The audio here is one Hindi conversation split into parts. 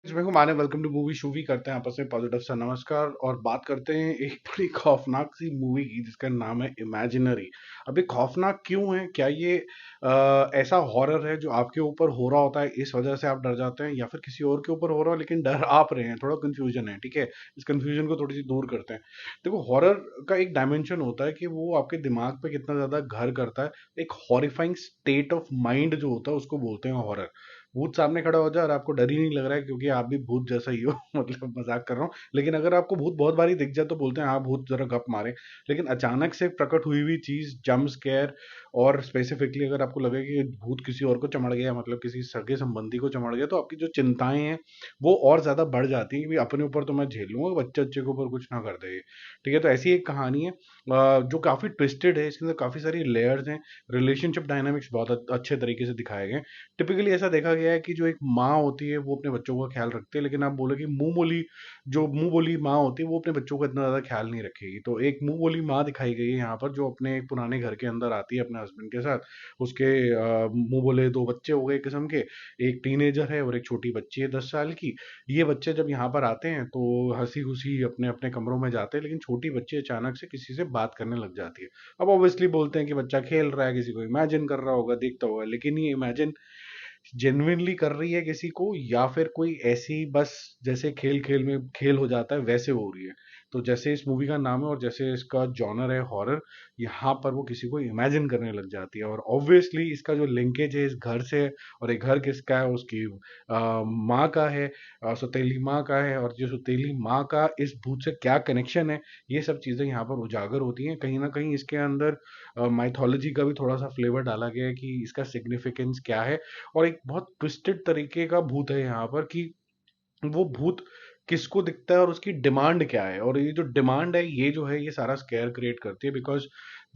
माने वेलकम टू मूवी शूवी करते हैं आपस में पॉजिटिव सा नमस्कार और बात करते हैं एक बड़ी खौफनाक सी मूवी की जिसका नाम है इमेजिनरी। अब ये खौफनाक क्यों है? क्या ये ऐसा हॉरर है जो आपके ऊपर हो रहा होता है इस वजह से आप डर जाते हैं, या फिर किसी और के ऊपर हो रहा हो लेकिन डर आप रहे हैं? थोड़ा कंफ्यूजन है, ठीक है। इस कंफ्यूजन को थोड़ी सी दूर करते हैं। देखो, हॉरर का एक डायमेंशन होता है कि वो आपके दिमाग पे कितना ज्यादा घर करता है। एक हॉरिफाइंग स्टेट ऑफ माइंड जो होता है उसको बोलते हैं हॉरर। भूत सामने खड़ा हो जाए और आपको डर ही नहीं लग रहा है क्योंकि आप भी भूत जैसा ही हो मतलब मजाक कर रहा हूँ। लेकिन अगर आपको भूत बहुत बारी दिख जाए तो बोलते हैं हाँ भूत जरा गप मारे। लेकिन अचानक से प्रकट हुई हुई चीज, जंप स्केयर, और स्पेसिफिकली अगर आपको लगे कि भूत किसी और को चमड़ गया, मतलब किसी सगे संबंधी को चमड़ गया, तो आपकी जो चिंताएं हैं वो और ज्यादा बढ़ जाती हैं कि भाई अपने ऊपर तो मैं झेल लूंगा, बच्चे बच्चे के ऊपर कुछ ना कर दे। ठीक है, तो ऐसी एक कहानी है जो काफी ट्विस्टेड है। इसके अंदर काफी सारी लेयर्स हैं। रिलेशनशिप डायनामिक्स बहुत अच्छे तरीके से दिखाए गए हैं। टिपिकली ऐसा देखा गया है कि जो एक माँ होती है वो अपने बच्चों का ख्याल रखती है, लेकिन आप बोले कि मुंह बोली माँ होती है वो अपने बच्चों का इतना ज्यादा ख्याल नहीं रखेगी। तो एक मुंह बोली माँ दिखाई गई है यहाँ पर, जो अपने एक पुराने घर के अंदर आती है अपने हस्बैंड के साथ। उसके मुंह बोले दो बच्चे हो गए एक किस्म के। एक टीनेजर है और एक छोटी बच्ची है 10 साल की। ये बच्चे जब यहाँ पर आते हैं तो हंसी खुशी अपने अपने कमरों में जाते हैं, लेकिन छोटी बच्ची अचानक से किसी से बात करने लग जाती है। अब ऑब्वियसली बोलते हैं कि बच्चा खेल रहा है, किसी को इमेजिन कर रहा होगा, देखता होगा, लेकिन ये इमेजिन जेन्युइनली कर रही है किसी को, या फिर कोई ऐसी बस जैसे खेल खेल में खेल हो जाता है वैसे हो रही है। तो जैसे इस मूवी का नाम है और जैसे इसका जॉनर है हॉरर, यहाँ पर वो किसी को इमेजिन करने लग जाती है। और ऑब्वियसली इसका जो लिंकेज है इस घर से, और एक घर किसका है, उसकी माँ का है, सौतेली माँ का है। और जो सौतेली माँ का इस भूत से क्या कनेक्शन है, ये सब चीजें यहाँ पर उजागर होती हैं। कहीं ना कहीं इसके अंदर माइथोलॉजी का भी थोड़ा सा फ्लेवर डाला गया है कि इसका सिग्निफिकेंस क्या है। और एक बहुत ट्विस्टेड तरीके का भूत है यहाँ पर कि वो भूत किसको दिखता है और उसकी डिमांड क्या है। और ये जो डिमांड है ये जो है ये सारा स्केयर क्रिएट करती है। बिकॉज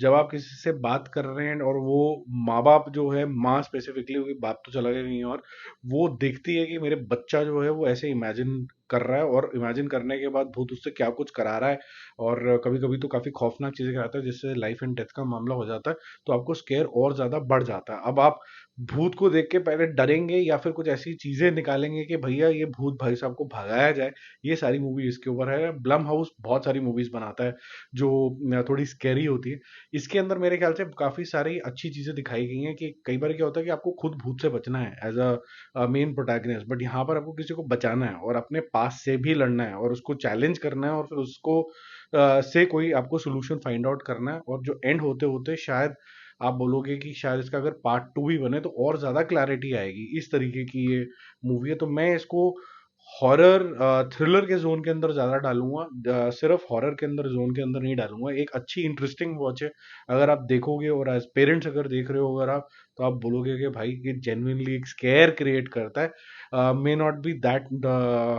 जब आप किसी से बात कर रहे हैं और वो माँ बाप जो है, माँ स्पेसिफिकली, क्योंकि बाप तो चला गया कहीं और, वो देखती है कि मेरे बच्चा जो है वो ऐसे इमेजिन कर रहा है, और इमेजिन करने के बाद भूत उससे क्या कुछ करा रहा है। और कभी कभी तो काफी खौफनाक चीजें कराता है जिससे लाइफ एंड डेथ का मामला हो जाता है। तो आपको स्केयर और ज्यादा बढ़ जाता है। अब आप भूत को देख के पहले डरेंगे या फिर कुछ ऐसी चीजें निकालेंगे कि भैया ये भूत भाई साहब को भगाया जाए। ये सारी मूवी इसके ऊपर है। ब्लम हाउस बहुत सारी मूवीज बनाता है जो थोड़ी स्कैरी होती है। इसके अंदर मेरे ख्याल से काफी सारी अच्छी चीजें दिखाई गई हैं कि कई बार क्या होता है कि आपको खुद भूत से बचना है as a main protagonist, but यहाँ पर आपको किसी को बचाना है और अपने पास से भी लड़ना है और उसको चैलेंज करना है, और फिर उसको से कोई आपको सोल्यूशन फाइंड आउट करना है। और जो एंड होते होते शायद आप बोलोगे कि शायद इसका अगर पार्ट टू भी बने तो और ज्यादा क्लैरिटी आएगी। इस तरीके की ये मूवी है। तो मैं इसको हॉरर थ्रिलर के जोन के अंदर ज्यादा डालूंगा। सिर्फ हॉरर के अंदर जोन के अंदर नहीं डालूंगा। एक अच्छी इंटरेस्टिंग वॉच है अगर आप देखोगे, और एज पेरेंट्स अगर देख रहे हो अगर आप, तो आप बोलोगे कि भाई ये जेन्युइनली एक स्केयर क्रिएट करता है। May not be that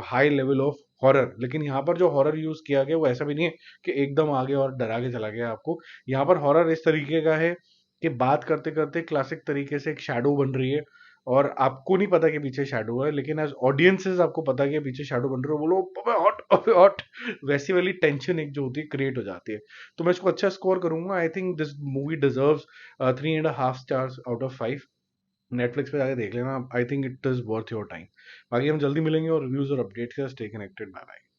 high level of horror, लेकिन यहाँ पर जो हॉरर यूज किया गया वो ऐसा भी नहीं है कि एकदम आगे और डरा के चला गया आपको। यहाँ पर हॉरर इस तरीके का है कि बात करते करते क्लासिक तरीके से एक शैडो बन रही है, और आपको नहीं पता कि पीछे शैडो है, लेकिन एज ऑडियंसेस आपको पता है कि पीछे शैडो बन रही है। बोलो अबे हॉट अबे हॉट, वैसी वाली टेंशन एक जो होती है क्रिएट हो जाती है। तो मैं इसको अच्छा स्कोर करूंगा। I think this movie deserves 3.5 stars out of 5। Netflix पे जाके देख लेना। I think it is worth your time. बाकी हम जल्दी मिलेंगे और रिव्यूज और अपडेट्स के साथ। Stay connected. Bye bye.